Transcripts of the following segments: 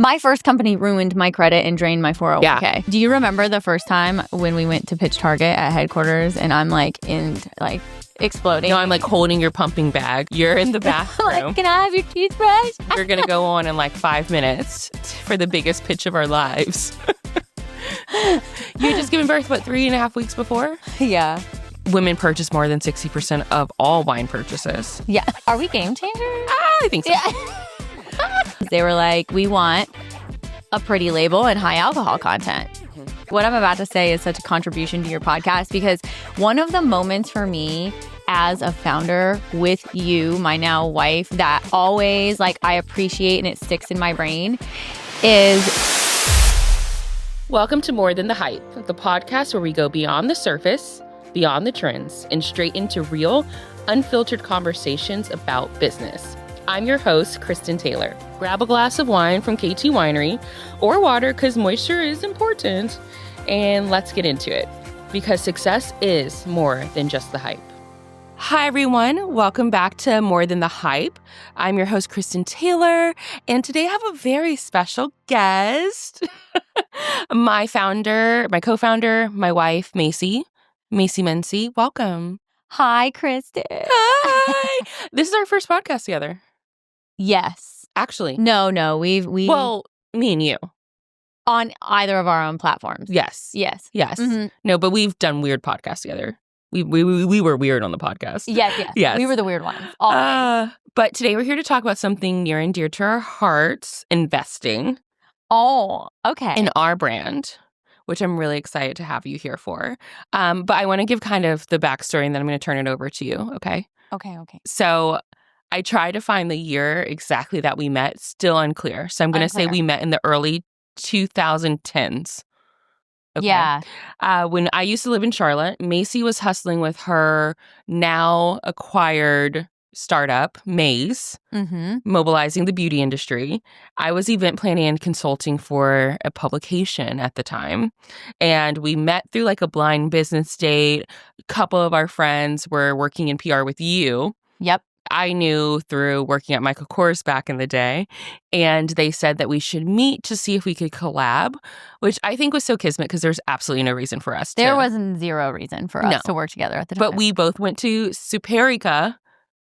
My first company ruined my credit and drained my 401k. Yeah. Do you remember the first time when we went to pitch Target at headquarters and I'm like exploding? No, I'm like holding your pumping bag. You're in the bathroom. Like, can I have your toothbrush? We're going to go on in like 5 minutes for the biggest pitch of our lives. You had just given birth, 3.5 weeks before? Yeah. Women purchase more than 60% of all wine purchases. Yeah. Are we game changers? I think so. Yeah. They were like, we want a pretty label and high alcohol content. What I'm about to say is such a contribution to your podcast because one of the moments for me as a founder with you, my now wife, that always I appreciate and it sticks in my brain is... Welcome to More Than the Hype, the podcast where we go beyond the surface, beyond the trends, and straight into real, unfiltered conversations about business. I'm your host, Kristin Taylor. Grab a glass of wine from KT Winery or water because moisture is important. And let's get into it because success is more than just the hype. Hi, everyone. Welcome back to More Than the Hype. I'm your host, Kristin Taylor. And today I have a very special guest. My co-founder, my wife, Macie Mincey. Welcome. Hi, Kristin. Hi. This is our first podcast together. Yes. Actually. No. We Well, me and you. On either of our own platforms. Yes. Yes. Mm-hmm. No, but we've done weird podcasts together. We were weird on the podcast. Yes. We were the weird ones. But today we're here to talk about something near and dear to our hearts, investing. Oh, okay. In our brand, which I'm really excited to have you here for. But I want to give kind of the backstory and then I'm going to turn it over to you, okay? Okay. So I tried to find the year exactly that we met, still unclear. So I'm going to say we met in the early 2010s. Okay. Yeah. When I used to live in Charlotte, Macie was hustling with her now acquired startup, Maze, mobilizing the beauty industry. I was event planning and consulting for a publication at the time. And we met through a blind business date. A couple of our friends were working in PR with you. Yep. I knew through working at Michael Kors back in the day, and they said that we should meet to see if we could collab, which I think was so kismet because there's absolutely no reason for us There wasn't zero reason for us to work together at the time. But we both went to Superica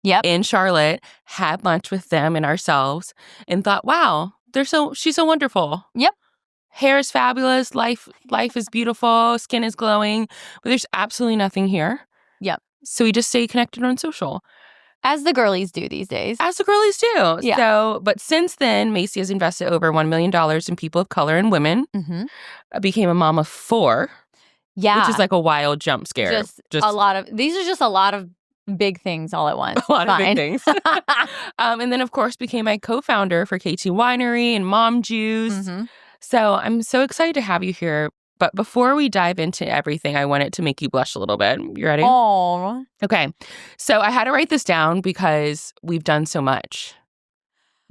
in Charlotte, had lunch with them and ourselves, and thought, wow, she's so wonderful. Yep. Hair is fabulous, life is beautiful, skin is glowing, but there's absolutely nothing here. Yep. So we just stay connected on social. As the girlies do these days. As the girlies do. Yeah. So, but since then, Macie has invested over $1 million in people of color and women. Became a mom of 4. Yeah. Which is a wild jump scare. Just a lot of, these are just a lot of big things all at once. A lot of big things. And then, of course, became my co-founder for KT Winery and Mom Juice. So I'm so excited to have you here. But before we dive into everything, I want it to make you blush a little bit. You ready? Oh. Okay. So I had to write this down because we've done so much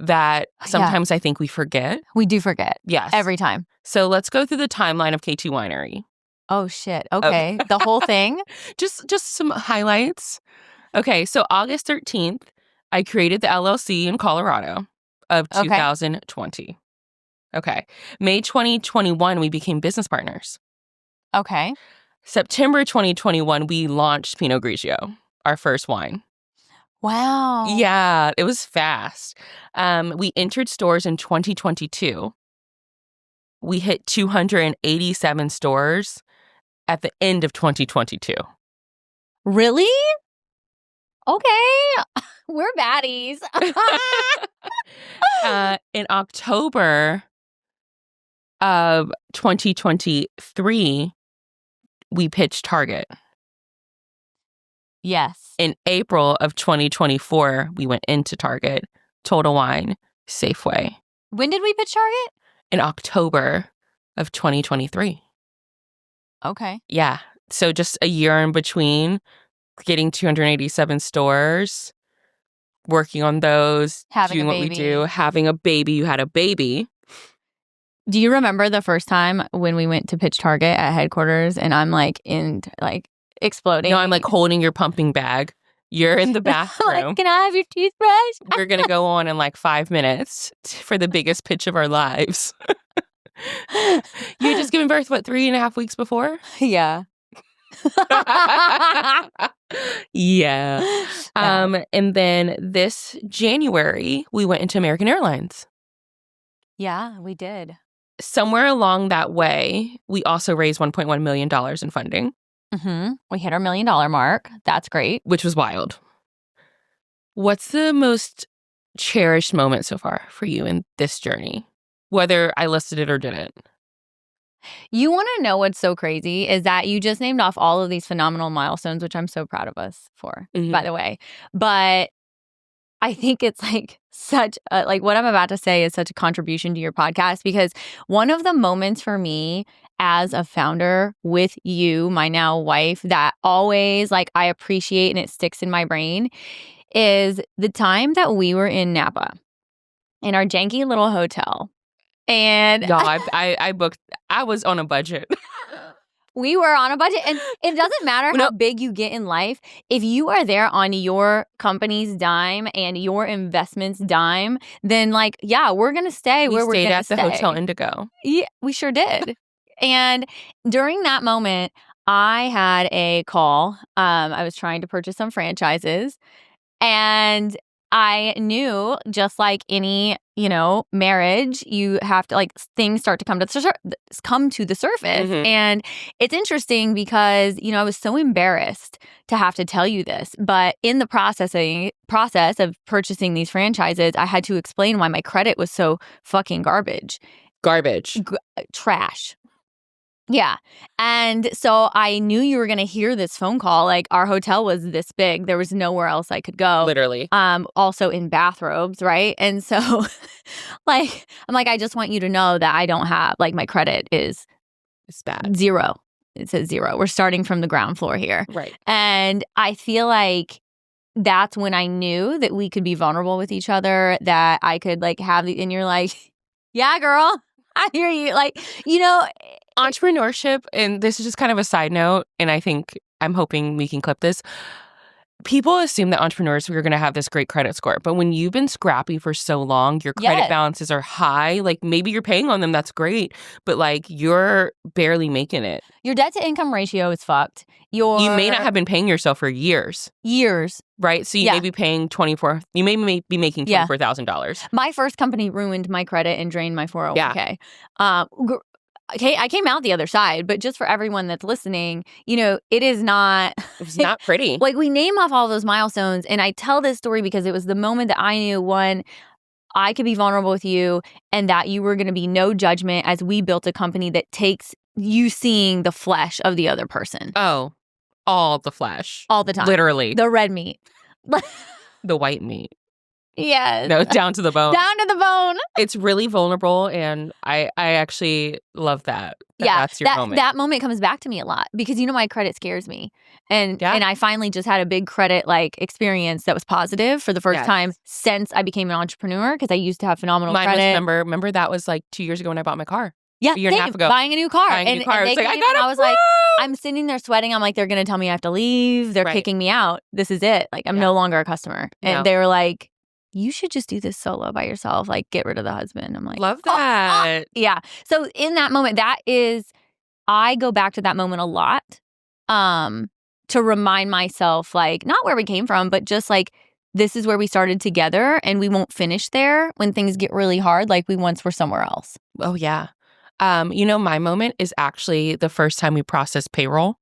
that sometimes I think we forget. We do forget. Yes. Every time. So let's go through the timeline of KT Winery. Oh, shit. Okay. The whole thing? Just some highlights. Okay. So August 13th, I created the LLC in Colorado of 2020. Okay. May 2021, we became business partners. Okay. September 2021, we launched Pinot Grigio, our first wine. Wow. Yeah, it was fast. We entered stores in 2022. We hit 287 stores at the end of 2022. Really? Okay. We're baddies. In October of 2023, we pitched Target. Yes. In April of 2024, we went into Target, Total Wine, Safeway. When did we pitch Target? In October of 2023. Okay. Yeah. So just a year in between, getting 287 stores, working on those, doing what we do, having a baby. You had a baby. Do you remember the first time when we went to pitch Target at headquarters and I'm exploding? No, I'm holding your pumping bag. You're in the I'm bathroom. like, can I have your toothbrush? We're going to go on in like 5 minutes for the biggest pitch of our lives. You had just given birth, what, 3.5 weeks before? Yeah. Yeah. And then this January, we went into American Airlines. Yeah, we did. Somewhere along that way, we also raised $1.1 million in funding. We hit our $1 million mark. That's great. Which was wild. What's the most cherished moment so far for you in this journey? Whether I listed it or didn't. You want to know what's so crazy is that you just named off all of these phenomenal milestones, which I'm so proud of us for, by the way. But I think it's like such a, like what I'm about to say is such a contribution to your podcast, because one of the moments for me as a founder with you, my now wife, that always like I appreciate and it sticks in my brain is the time that we were in Napa in our janky little hotel. And y'all, I booked, I was on a budget. We were on a budget, and it doesn't matter how big you get in life. If you are there on your company's dime and your investment's dime, then like, yeah, we're going to stay where we're going to stay. We stayed at the Hotel Indigo. Yeah, we sure did. And during that moment, I had a call. I was trying to purchase some franchises, and I knew, just like any, marriage, you have to like things start to come to the surface. And it's interesting because, I was so embarrassed to have to tell you this, but in the process of purchasing these franchises, I had to explain why my credit was so fucking garbage. Trash. Yeah. And so I knew you were going to hear this phone call. Like, our hotel was this big. There was nowhere else I could go. Literally. Also in bathrobes, right? And so like, I'm like, I just want you to know that I don't have, like, my credit is it's bad. 0. It says 0. We're starting from the ground floor here. Right. And I feel like that's when I knew that we could be vulnerable with each other, that I could like have the, and you're like, yeah, girl, I hear you. Like, entrepreneurship, and this is just kind of a side note, and I think I'm hoping we can clip this. People assume that entrepreneurs are going to have this great credit score, but when you've been scrappy for so long, your credit balances are high. Like, maybe you're paying on them, that's great, but like you're barely making it. Your debt to income ratio is fucked. You may not have been paying yourself for years. Right? So you may be paying you may be making $24,000. My first company ruined my credit and drained my 401k. Okay, I came out the other side, but just for everyone that's listening, it is not... It's not pretty. Like, we name off all those milestones, and I tell this story because it was the moment that I knew, one, I could be vulnerable with you, and that you were going to be no judgment as we built a company that takes you seeing the flesh of the other person. Oh, all the flesh. All the time. Literally. The red meat. The white meat. Yes. No, down to the bone. Down to the bone. It's really vulnerable, and I actually love that. That's your moment. That moment comes back to me a lot because my credit scares me. And I finally just had a big credit experience that was positive for the first time since I became an entrepreneur, because I used to have phenomenal credit. Remember that was like 2 years ago when I bought my car. Yeah, a year and a half ago. Buying a new car. And it's like, I was like, I'm sitting there sweating. I'm like, they're going to tell me I have to leave. They're kicking me out. This is it. Like, I'm no longer a customer. And they were like, you should just do this solo by yourself. Like, get rid of the husband. I'm like, love that. Yeah. So in that moment, I go back to that moment a lot to remind myself, like, not where we came from, but just like, this is where we started together, and we won't finish there when things get really hard, like we once were somewhere else. Oh, yeah. My moment is actually the first time we processed payroll.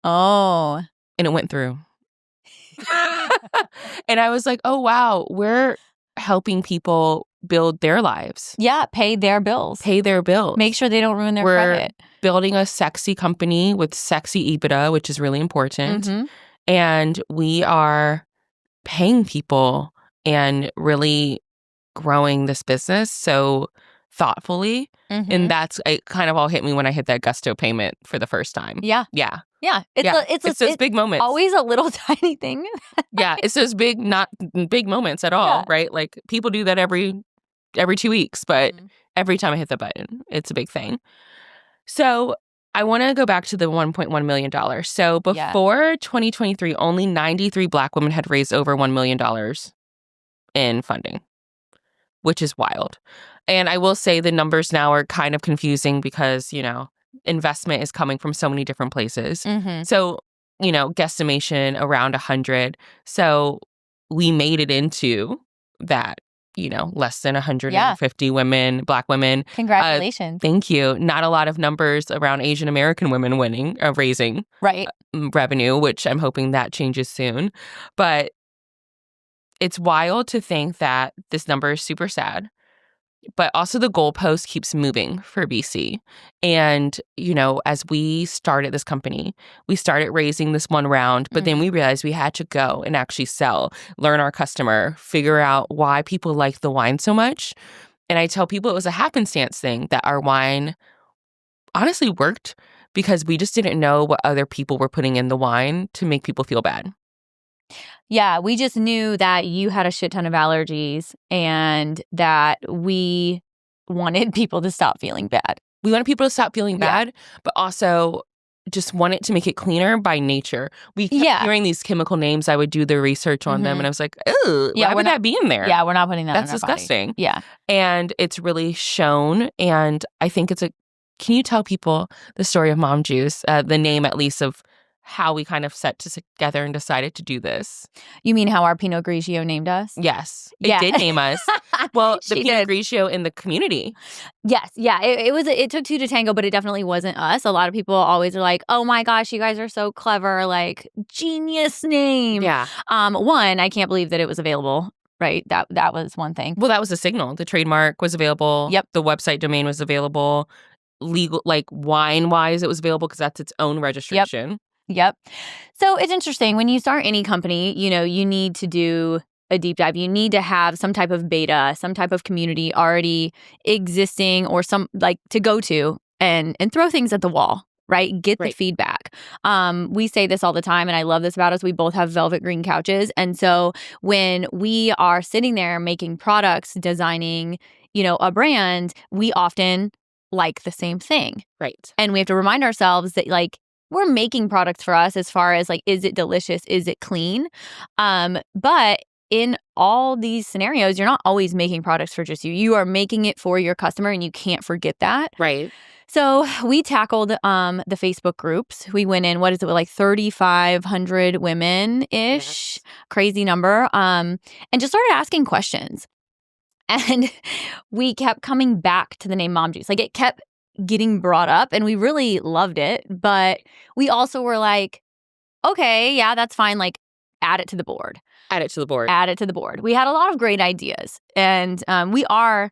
Oh. And it went through. And I was like, oh, wow, we're helping people build their lives. Yeah, pay their bills. Make sure they don't ruin their credit. Building a sexy company with sexy EBITDA, which is really important. And we are paying people and really growing this business so thoughtfully. And it kind of all hit me when I hit that Gusto payment for the first time. Yeah. It's those big moments. Always a little tiny thing. It's those not big moments at all, right? Like, people do that every 2 weeks, but every time I hit the button, it's a big thing. So I want to go back to the $1.1 million. So before 2023, only 93 Black women had raised over $1 million in funding, which is wild. And I will say the numbers now are kind of confusing because, investment is coming from so many different places. Mm-hmm. So, guesstimation around 100. So we made it into that, less than 150 women, Black women. Congratulations. Thank you. Not a lot of numbers around Asian American women raising revenue, which I'm hoping that changes soon. But it's wild to think that this number is super sad. But also the goalpost keeps moving for BC. And, as we started this company, we started raising this one round, but then we realized we had to go and actually sell, learn our customer, figure out why people like the wine so much. And I tell people it was a happenstance thing that our wine honestly worked because we just didn't know what other people were putting in the wine to make people feel bad. Yeah, we just knew that you had a shit ton of allergies and that we wanted people to stop feeling bad. We wanted people to stop feeling bad, but also just wanted to make it cleaner by nature. We kept hearing these chemical names. I would do the research on them and I was like, oh, why would that be in there? Yeah, we're not putting that in our disgusting. Body. Yeah. And it's really shown. And I think can you tell people the story of Mom Juice, the name at least of how we kind of set together and decided to do this? You mean how our Pinot Grigio named us? Yes. It did name us. Well, the Pinot Grigio in the community. Yes. Yeah. It took two to tango, but it definitely wasn't us. A lot of people always are like, oh my gosh, you guys are so clever. Like, genius name. Yeah. One, I can't believe that it was available. Right. That was one thing. Well, that was the signal. The trademark was available. Yep. The website domain was available. Legal, like wine-wise, it was available because that's its own registration. Yep. So it's interesting. When you start any company, you need to do a deep dive. You need to have some type of beta, some type of community already existing or some to go to and throw things at the wall, right? Get the feedback. We say this all the time, and I love this about us. We both have velvet green couches. And so when we are sitting there making products, designing, a brand, we often like the same thing. Right. And we have to remind ourselves that we're making products for us as far as is it delicious? Is it clean? But in all these scenarios, you're not always making products for just you. You are making it for your customer and you can't forget that. Right. So we tackled the Facebook groups. We went in, 3,500 women-ish, crazy number, and just started asking questions. And we kept coming back to the name Mom Juice. It kept getting brought up and we really loved it. But we also were like, okay, yeah, that's fine. Add it to the board. Add it to the board. Add it to the board. We had a lot of great ideas and we are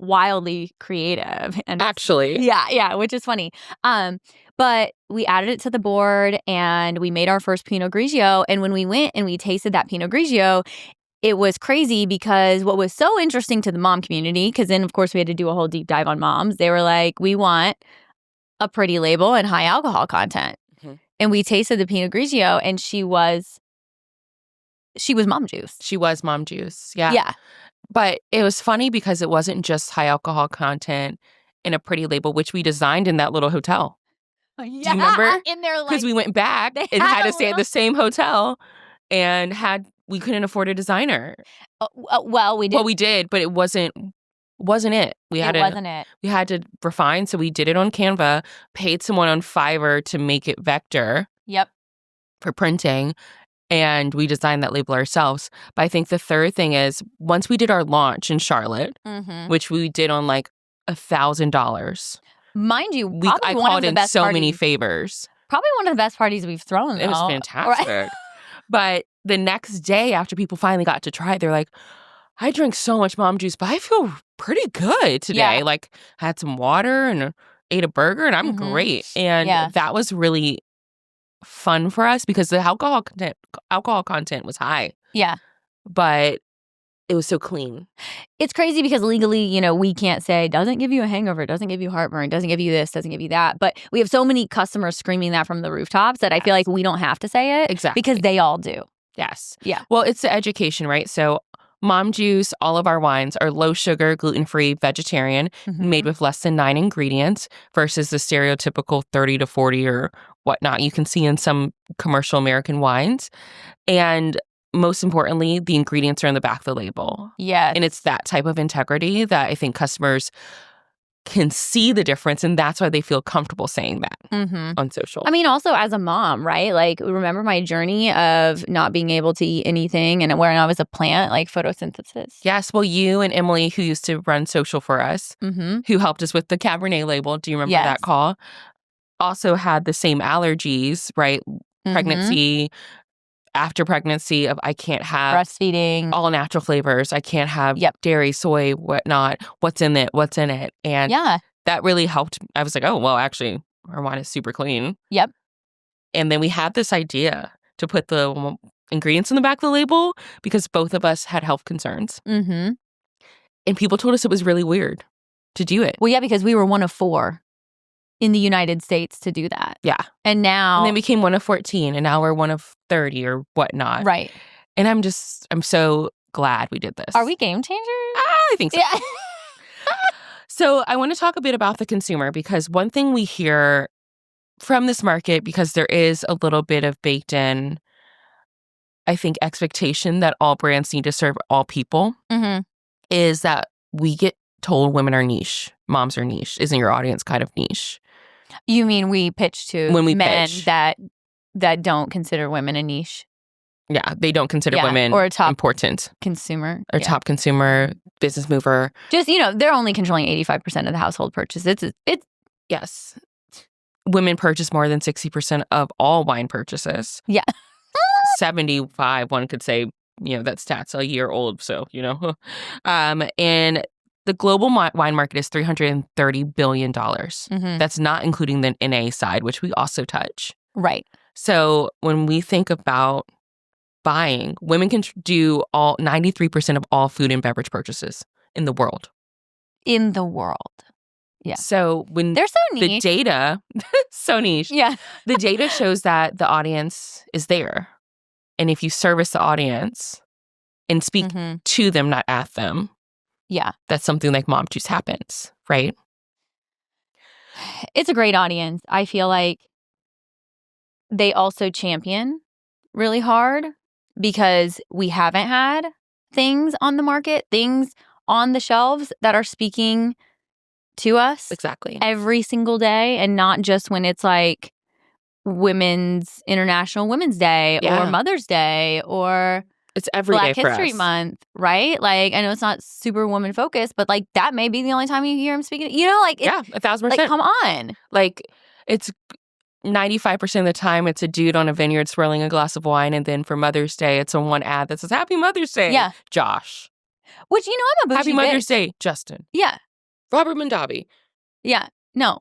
wildly creative. And actually. Yeah, which is funny. But we added it to the board and we made our first Pinot Grigio. And when we went and we tasted that Pinot Grigio, it was crazy because what was so interesting to the mom community, because then, of course, we had to do a whole deep dive on moms. They were like, we want a pretty label and high alcohol content. Mm-hmm. And we tasted the Pinot Grigio and she was Mom Juice. She was Mom Juice. Yeah. Yeah. But it was funny because it wasn't just high alcohol content in a pretty label, which we designed in that little hotel. Yeah. Do you remember? In their because we went back and had to stay at the same hotel and we couldn't afford a designer. Well, we did. Well, we did, but it wasn't it. We had to refine, so we did it on Canva, paid someone on Fiverr to make it vector. Yep. For printing, and we designed that label ourselves. But I think the third thing is once we did our launch in Charlotte, which we did on $1,000. Mind you, I called in so many favors. Probably one of the best parties we've thrown. It was fantastic. Right? But the next day after people finally got to try it, they're like, I drank so much Mom Juice, but I feel pretty good today. Yeah. Had some water and ate a burger and I'm great. And that was really fun for us because the alcohol content was high. Yeah. But it was so clean. It's crazy because legally, we can't say, doesn't give you a hangover, doesn't give you heartburn, doesn't give you this, doesn't give you that. But we have so many customers screaming that from the rooftops that I feel like we don't have to say it. Exactly. Because they all do. Yes. Yeah. Well, it's the education, right? So Mom Juice, all of our wines are low sugar, gluten-free, vegetarian, made with less than 9 ingredients versus the stereotypical 30 to 40 or whatnot you can see in some commercial American wines. And most importantly, the ingredients are in the back of the label. Yes. And it's that type of integrity that I think customers can see the difference, and that's why they feel comfortable saying that on social. I mean, also as a mom, right? Like, remember my journey of not being able to eat anything and when I was a plant, like photosynthesis? Yes. Well, you and Emily, who used to run social for us, who helped us with the Cabernet label, do you remember that call? Also had the same allergies, right? Pregnancy, after pregnancy of I can't have breastfeeding, all natural flavors. I can't have dairy, soy, whatnot. What's in it? And that really helped. I was like, oh, well, actually, our wine is super clean. Yep. And then we had this idea to put the ingredients in the back of the label because both of us had health concerns. And people told us it was really weird to do it. Well, yeah, because we were one of 4 in the United States to do that. Yeah. And now... And then became one of 14, and now we're one of 30 or whatnot. Right. And I'm so glad we did this. Are we game changers? I think so. Yeah. So I want to talk a bit about the consumer, because one thing we hear from this market, because there is a little bit of baked in, I think, expectation that all brands need to serve all people, is that we get told women are niche. Moms are niche. Isn't your audience kind of niche? You mean we pitch to men that don't consider women a niche? Yeah, they don't consider women or a top important consumer or top consumer, business mover. Just, they're only controlling 85% of the household purchase. It's yes. Women purchase more than 60% of all wine purchases. Yeah. 75, one could say, that stat's a year old, so, and the global wine market is $330 billion. That's not including the NA side, which we also touch. Right. So when we think about buying, women can do 93% of all food and beverage purchases in the world. In the world. Yeah. So when they're so niche. The data, so niche. Yeah. The data shows that the audience is there. And if you service the audience and speak to them, not at them, that's something like Mom Juice happens, right? It's a great audience. I feel like they also champion really hard because we haven't had things on the market, things on the shelves that are speaking to us exactly every single day, and not just when it's like International Women's Day or Mother's Day or it's every Black day for History us. Month, right? Like, I know it's not super woman focused, but like that may be the only time you hear him speaking. 1,000%. Like, come on. Like, it's 95% of the time it's a dude on a vineyard swirling a glass of wine, and then for Mother's Day, it's on one ad that says "Happy Mother's Day." Yeah, Josh. Which I'm a bougie Happy Mother's bitch. Day, Justin. Yeah, Robert Mondavi. Yeah, no,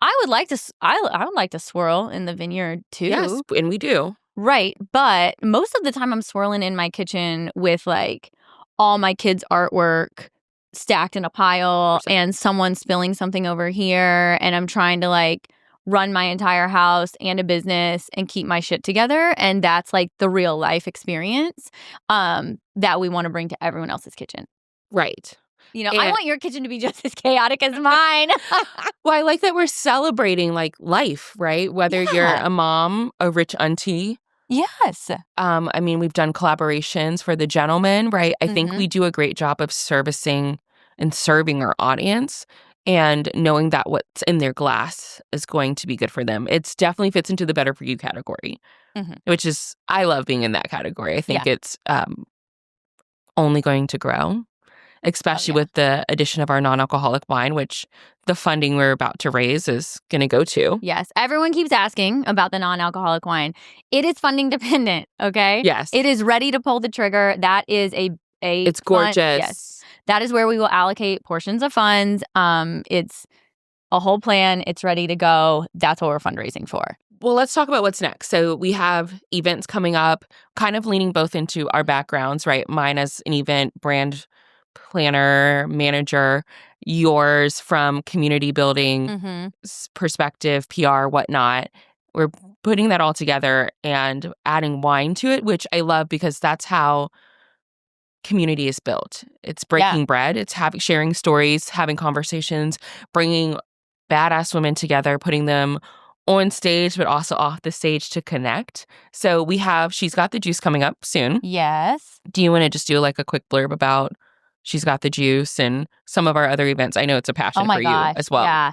I would like to. I would like to swirl in the vineyard too. Yes, and we do. Right, but most of the time I'm swirling in my kitchen with like all my kids' artwork stacked in a pile and someone spilling something over here, and I'm trying to like run my entire house and a business and keep my shit together, and that's like the real life experience that we want to bring to everyone else's kitchen. Right. I want your kitchen to be just as chaotic as mine. Well, I like that we're celebrating like life, right? Whether you're a mom, a rich auntie. Yes. I mean, we've done collaborations for the gentleman, right? I think we do a great job of servicing and serving our audience and knowing that what's in their glass is going to be good for them. It's definitely fits into the better for you category, which is, I love being in that category. I think it's only going to grow, especially with the addition of our non-alcoholic wine, which the funding we're about to raise is going to go to. Yes. Everyone keeps asking about the non-alcoholic wine. It is funding dependent, okay? Yes. It is ready to pull the trigger. That is it's gorgeous. Yes. That is where we will allocate portions of funds. It's a whole plan. It's ready to go. That's what we're fundraising for. Well, let's talk about what's next. So we have events coming up, kind of leaning both into our backgrounds, right? Mine as an event brand planner, manager, yours from community building perspective, PR, whatnot. We're putting that all together and adding wine to it, which I love because that's how community is built. It's breaking bread. It's sharing stories, having conversations, bringing badass women together, putting them on stage, but also off the stage to connect. So She's Got the Juice coming up soon. Yes. Do you want to just do like a quick blurb about She's Got the Juice and some of our other events? I know it's a passion for you as well. Yeah.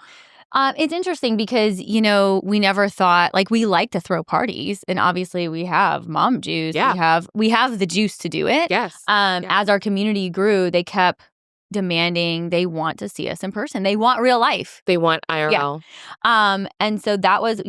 It's interesting because, we never thought, like, we like to throw parties, and obviously we have mom juice. Yeah. We have the juice to do it. Yes. As our community grew, they kept demanding they want to see us in person. They want real life. They want IRL. And so that was,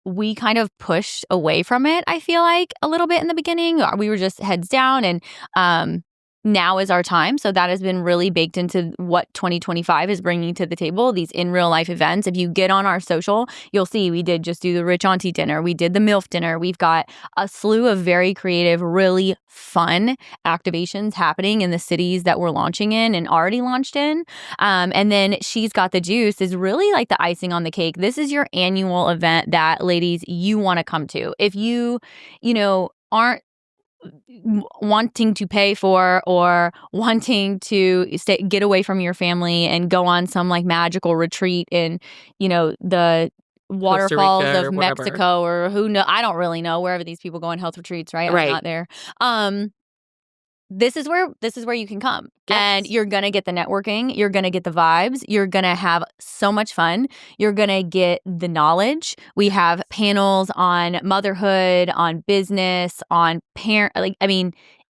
we kind of pushed away from it, I feel like, a little bit in the beginning. We were just heads down, and now is our time. So that has been really baked into what 2025 is bringing to the table, these in real life events. If you get on our social, you'll see we did just do the Rich Auntie dinner. We did the MILF dinner. We've got a slew of very creative, really fun activations happening in the cities that we're launching in and already launched in. And then She's Got the Juice is really like the icing on the cake. This is your annual event that, ladies, you want to come to. If you aren't wanting to pay for or wanting to get away from your family and go on some like magical retreat in, the waterfalls of Mexico or who know, I don't really know, wherever these people go on health retreats, right? I'm not there. This is where you can come. Yes. And you're going to get the networking. You're going to get the vibes. You're going to have so much fun. You're going to get the knowledge. We have panels on motherhood, on business, on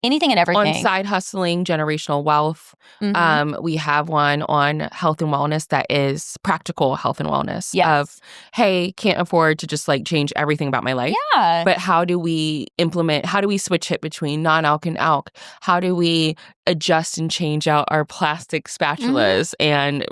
anything and everything. On side hustling, generational wealth. Mm-hmm. We have one on health and wellness that is practical health and wellness. Yes. Of, hey, can't afford to just like change everything about my life. Yeah. But how do we switch it between non-alc and alc? How do we adjust and change out our plastic spatulas and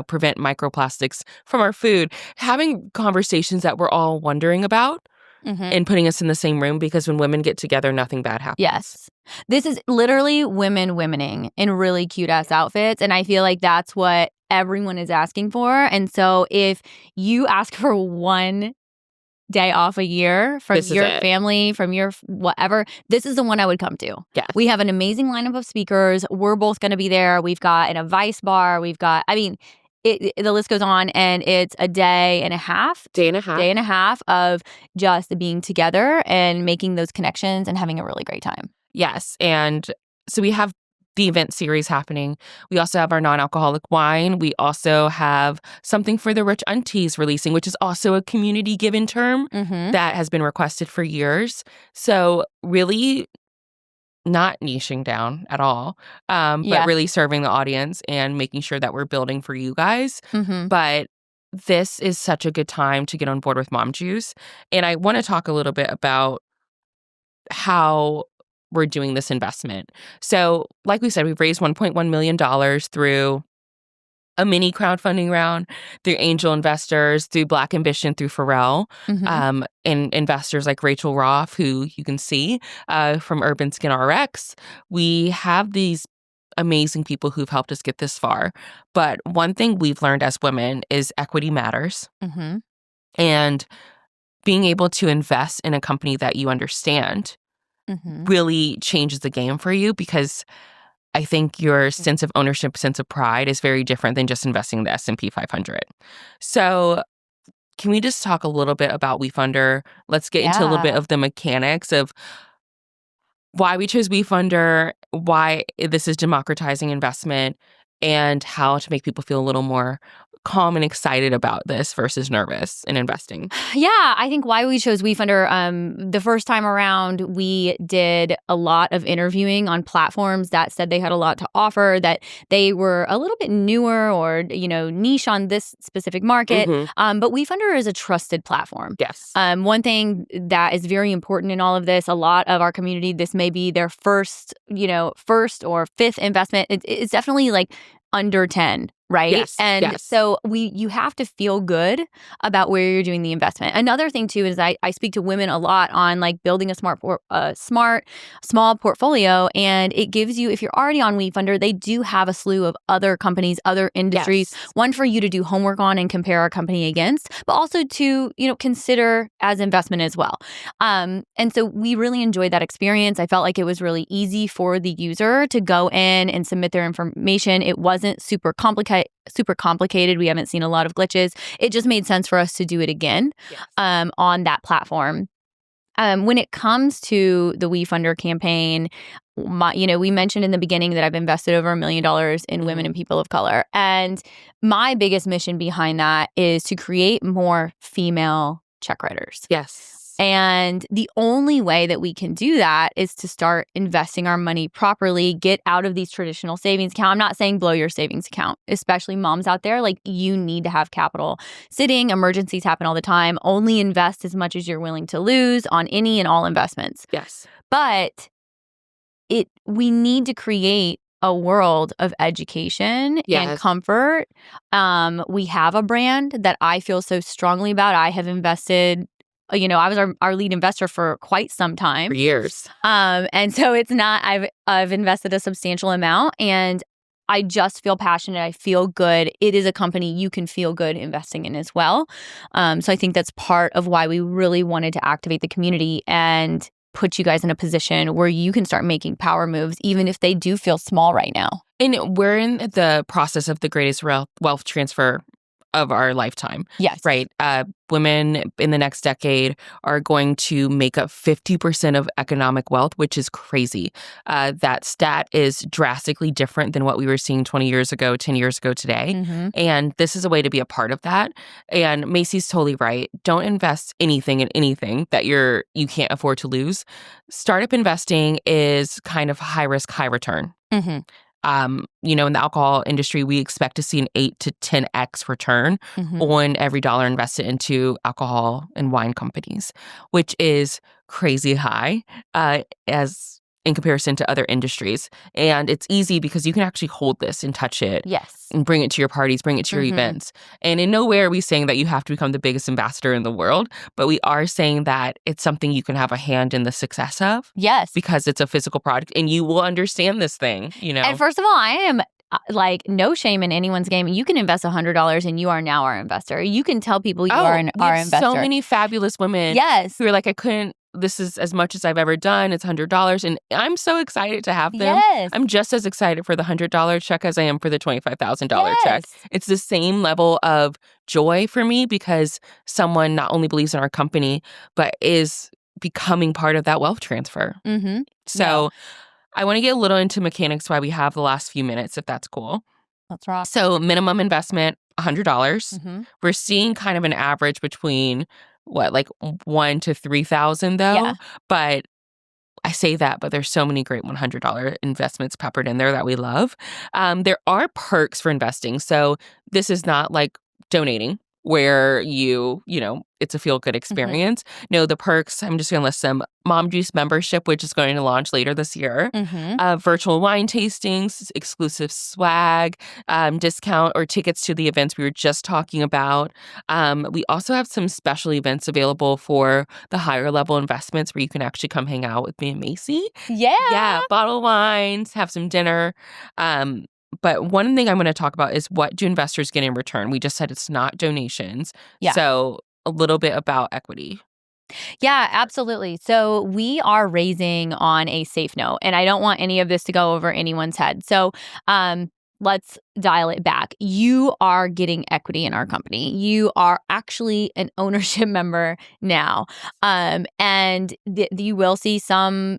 prevent microplastics from our food? Having conversations that we're all wondering about. Mm-hmm. And putting us in the same room, because when women get together, nothing bad happens. Yes. This is literally womening in really cute ass outfits. And I feel like that's what everyone is asking for. And so if you ask for one day off a year from your family, from your whatever, this is the one I would come to. Yeah. We have an amazing lineup of speakers. We're both going to be there. We've got an advice bar. We've got, the list goes on, and it's a day and a half of just being together and making those connections and having a really great time. Yes. And so we have the event series happening. We also have our non-alcoholic wine. We also have something for the rich aunties releasing, which is also a community given term that has been requested for years. So really not niching down at all, but really serving the audience and making sure that we're building for you guys. Mm-hmm. But this is such a good time to get on board with Mom Juice. And I want to talk a little bit about how we're doing this investment. So like we said, we've raised $1.1 million through a mini crowdfunding round, through angel investors, through Black Ambition, through Pharrell, and investors like Rachel Roth, who you can see from Urban Skin RX. We have these amazing people who've helped us get this far. But one thing we've learned as women is equity matters. Mm-hmm. And being able to invest in a company that you understand really changes the game for you, because I think your sense of ownership, sense of pride is very different than just investing in the S&P 500. So can we just talk a little bit about WeFunder? Let's get into a little bit of the mechanics of why we chose WeFunder, why this is democratizing investment, and how to make people feel a little more calm and excited about this versus nervous in investing. Yeah, I think why we chose WeFunder, the first time around, we did a lot of interviewing on platforms that said they had a lot to offer, that they were a little bit newer or, niche on this specific market. But WeFunder is a trusted platform. Yes. One thing that is very important in all of this, a lot of our community, this may be their first or fifth investment. It's definitely like under 10, right? Yes, And yes. so you have to feel good about where you're doing the investment. Another thing too is I speak to women a lot on like building a small portfolio, and it gives you, if you're already on WeFunder, they do have a slew of other companies, other industries, one for you to do homework on and compare our company against, but also to, consider as investment as well. And so we really enjoyed that experience. I felt like it was really easy for the user to go in and submit their information. It wasn't super complicated. We haven't seen a lot of glitches. It just made sense for us to do it again on that platform. When it comes to the WeFunder campaign, we mentioned in the beginning that I've invested over $1 million in women and people of color. And my biggest mission behind that is to create more female check writers. Yes. And the only way that we can do that is to start investing our money properly, get out of these traditional savings accounts. I'm not saying blow your savings account, especially moms out there. Like, you need to have capital sitting. Emergencies happen all the time. Only invest as much as you're willing to lose on any and all investments. Yes. But we need to create a world of education and comfort. We have a brand that I feel so strongly about. I have invested, I was our lead investor for quite some time. For years. And so it's not, I've invested a substantial amount, and I just feel passionate. I feel good. It is a company you can feel good investing in as well. So I think that's part of why we really wanted to activate the community and put you guys in a position where you can start making power moves, even if they do feel small right now. And we're in the process of the greatest wealth transfer of our lifetime. Yes. Right. Women in the next decade are going to make up 50% of economic wealth, which is crazy. That stat is drastically different than what we were seeing 20 years ago, 10 years ago today. Mm-hmm. And this is a way to be a part of that. And Macie's totally right. Don't invest anything in anything that you can't afford to lose. Startup investing is kind of high risk, high return. Mm-hmm. In the alcohol industry, we expect to see an 8 to 10x return on every dollar invested into alcohol and wine companies, which is crazy high as in comparison to other industries. And it's easy because you can actually hold this and touch it. Yes. And bring it to your parties, bring it to your events. And in no way are we saying that you have to become the biggest ambassador in the world, but we are saying that it's something you can have a hand in the success of. Yes. Because it's a physical product and you will understand this thing, And first of all, I am no shame in anyone's game. You can invest $100 and you are now our investor. You can tell people you are our investor. So many fabulous women who are like, this is as much as I've ever done. It's $100. And I'm so excited to have them. Yes. I'm just as excited for the $100 check as I am for the $25,000 check. It's the same level of joy for me because someone not only believes in our company, but is becoming part of that wealth transfer. Mm-hmm. So I want to get a little into mechanics while we have the last few minutes, if that's cool. That's right. So minimum investment, $100. Mm-hmm. We're seeing kind of an average between like 1,000 to 3,000 though. Yeah. But I say that, but there's so many great $100 investments peppered in there that we love. There are perks for investing. So this is not like donating where it's a feel-good experience. No, the perks, I'm just going to list them. Mom Juice membership, which is going to launch later this year. Virtual wine tastings, exclusive swag, discount or tickets to the events we were just talking about. We also have some special events available for the higher level investments where you can actually come hang out with me and Macie. Yeah, bottle wines, have some dinner. But one thing I'm going to talk about is what do investors get in return? We just said it's not donations. Yeah. So a little bit about equity. Yeah, absolutely. So we are raising on a safe note, and I don't want any of this to go over anyone's head. So let's dial it back. You are getting equity in our company. You are actually an ownership member now. And you will see some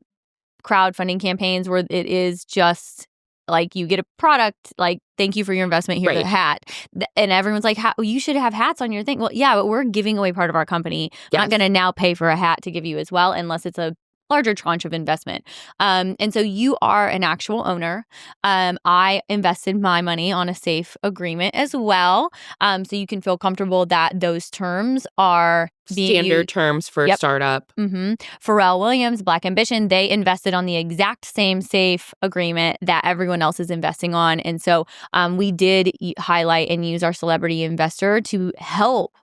crowdfunding campaigns where it is just like you get a product, like, thank you for your investment, here's a hat. And everyone's like, you should have hats on your thing. Well, yeah, but we're giving away part of our company. I'm not going to now pay for a hat to give you as well, unless it's a larger tranche of investment. And so you are an actual owner. I invested my money on a safe agreement as well. So you can feel comfortable that those terms are standard terms for a startup. Pharrell Williams, Black Ambition, they invested on the exact same safe agreement that everyone else is investing on. And so we did highlight and use our celebrity investor to help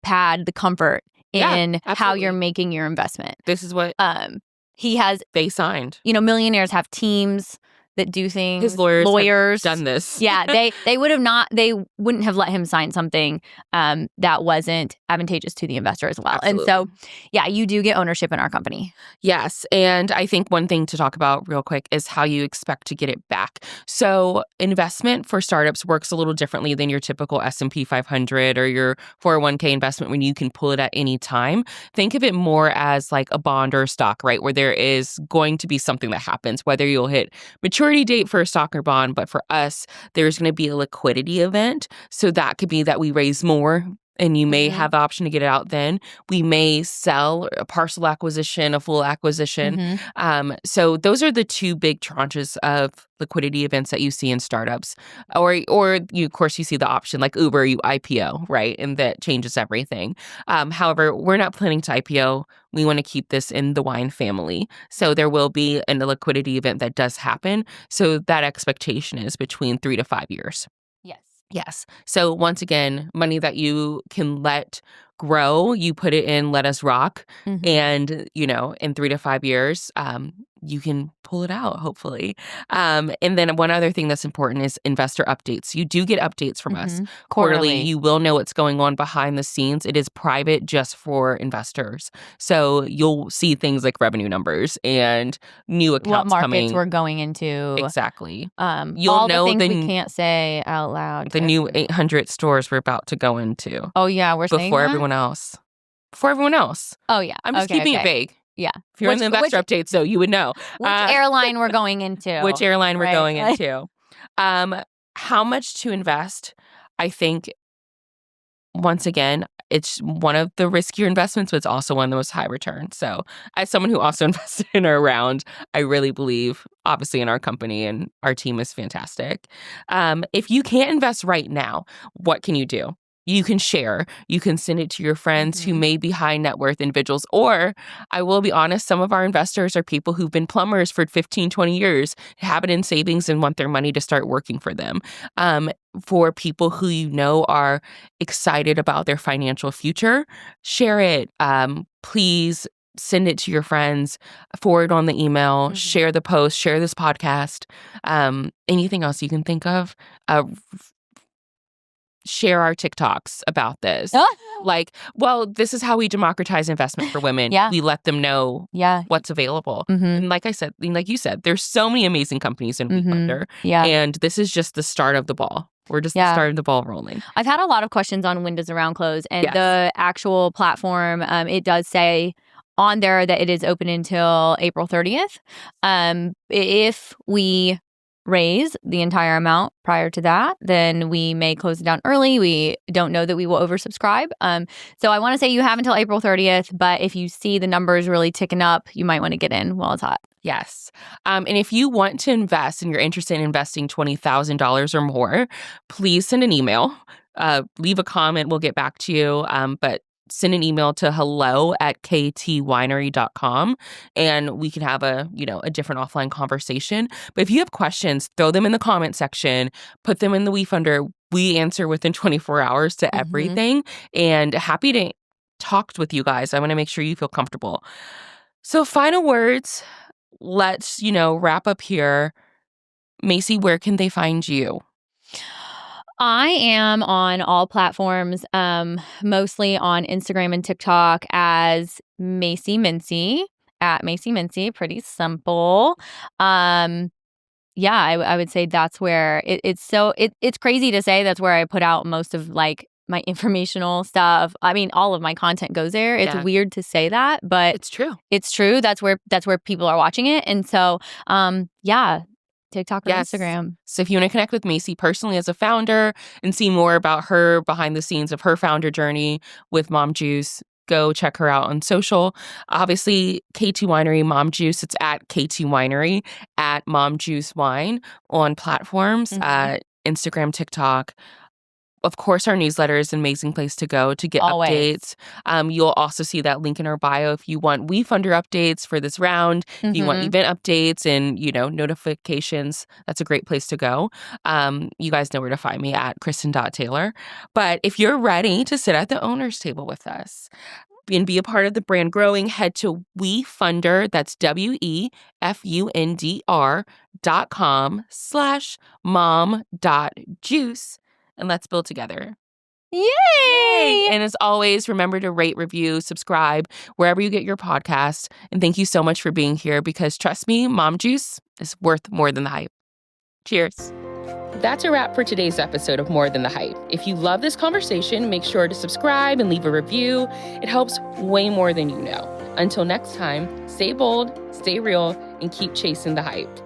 pad the comfort in how you're making your investment. This is what they signed. Millionaires have teams that do things. His lawyers have done this. They wouldn't have let him sign something that wasn't advantageous to the investor as well. Absolutely. And so, you do get ownership in our company. Yes. And I think one thing to talk about real quick is how you expect to get it back. So investment for startups works a little differently than your typical S&P 500 or your 401k investment when you can pull it at any time. Think of it more as like a bond or a stock, right? Where there is going to be something that happens, whether you'll hit maturity date for a stock or bond. But for us, there's going to be a liquidity event. So that could be that we raise more and you may have the option to get it out then. We may sell a partial acquisition, a full acquisition. So those are the two big tranches of liquidity events that you see in startups. Or you, of course, you see the option like Uber, you IPO, right? And that changes everything. However, we're not planning to IPO. We want to keep this in the wine family. So there will be a liquidity event that does happen. So that expectation is between 3 to 5 years. Yes. So once again, money that you can let grow, you put it in Let Us Rock. And, in 3 to 5 years, you can pull it out, hopefully. And then one other thing that's important is investor updates. You do get updates from us quarterly. You will know what's going on behind the scenes. It is private just for investors. So you'll see things like revenue numbers and new accounts what coming. Markets we're going into. Exactly. You'll all know the things we can't say out loud. The new 800 stores we're about to go into. Oh, yeah. We're saying before everyone else. Before everyone else. Oh, yeah. I'm just keeping it vague. Yeah. If you're in the investor updates, so you would know. Which airline we're going into. Which airline we're going into. How much to invest? I think, once again, it's one of the riskier investments, but it's also one of the most high return. So as someone who also invested in or around, I really believe, obviously, in our company, and our team is fantastic. If you can't invest right now, what can you do? You can share. You can send it to your friends who may be high net worth individuals. Or, I will be honest, some of our investors are people who've been plumbers for 15, 20 years, have it in savings and want their money to start working for them. For people who are excited about their financial future, share it. Please send it to your friends, forward on the email, share the post, share this podcast. Anything else you can think of? Share our TikToks about this. This is how we democratize investment for women. We let them know what's available. And like you said, there's so many amazing companies in WeFunder. And this is just the start of the ball. We're just starting the ball rolling. I've had a lot of questions on when does the round close. And the actual platform, it does say on there that it is open until April 30th. If we raise the entire amount prior to that, then we may close it down early. We don't know that we will oversubscribe. So I want to say you have until April 30th, but if you see the numbers really ticking up, you might want to get in while it's hot. Yes. And if you want to invest and you're interested in investing $20,000 or more, please send an email. Leave a comment. We'll get back to you. But send an email to hello@ktwinery.com and we can have a different offline conversation. But if you have questions, throw them in the comment section, put them in the WeFunder. We answer within 24 hours to everything, and happy to talk with you guys. I want to make sure you feel comfortable. So final words, let's, wrap up here. Macie, where can they find you? I am on all platforms, mostly on Instagram and TikTok as Macie Mincey, at Macie Mincey. Pretty simple. I would say that's where it's crazy to say that's where I put out most of my informational stuff. I mean, all of my content goes there. It's weird to say that, but it's true. It's true. That's where people are watching it. And so, TikTok or Instagram. So if you want to connect with Macie personally as a founder and see more about her behind the scenes of her founder journey with Mom Juice, go check her out on social. Obviously, KT Winery, Mom Juice, it's at KT Winery, at Mom Juice Wine on platforms, Instagram, TikTok. Of course, our newsletter is an amazing place to go to get Always. updates. You'll also see that link in our bio if you want We Funder updates for this round, if you want event updates and, notifications. That's a great place to go. You guys know where to find me at Kristin.Taylor. But if you're ready to sit at the owner's table with us and be a part of the brand growing, head to WeFunder, that's WeFunder.com/mom.juice. And let's build together. Yay! And as always, remember to rate, review, subscribe wherever you get your podcast. And thank you so much for being here because trust me, Mom Juice is worth more than the hype. Cheers. That's a wrap for today's episode of More Than the Hype. If you love this conversation, make sure to subscribe and leave a review. It helps way more than you know. Until next time, stay bold, stay real, and keep chasing the hype.